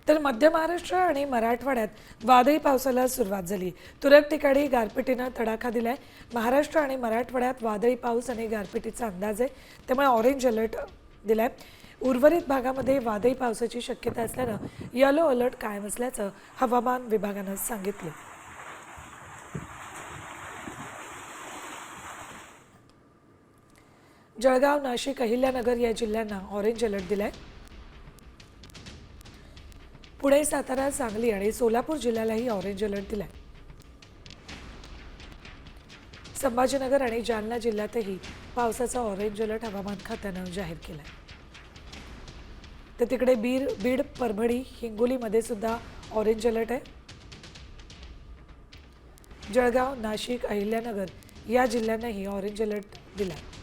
तर मध्य महाराष्ट्र आणि मराठवाड्यात वादळी पावसाला सुरुवात झाली। तुरळक ठिकाणी गारपिटीनं तडाखा दिलाय। महाराष्ट्र आणि मराठवाड्यात वादळी पाऊस आणि गारपिटीचा अंदाज आहे, त्यामुळे ऑरेंज अलर्ट दिलाय। उर्वरित भागामध्ये वादळी पावसाची शक्यता असल्यानं येलो अलर्ट कायम असल्याचं हवामान विभागानं सांगितलं। जळगाव, नाशिक, अहिल्यानगर या जिल्ह्यांना ऑरेंज अलर्ट दिलाय। पुणे, सातारा, सांगली आणि सोलापूर जिल्ह्यालाही ऑरेंज अलर्ट दिलाय। संभाजीनगर आणि जालना जिल्ह्यातही पावसाचा ऑरेंज अलर्ट हवामान खात्यानं जाहीर केलाय। तर तिकडे बीड, परभणी, हिंगोलीमध्ये सुद्धा ऑरेंज अलर्ट आहे। जळगाव, नाशिक, अहिल्यानगर या जिल्ह्यांनाही ऑरेंज अलर्ट दिलाय।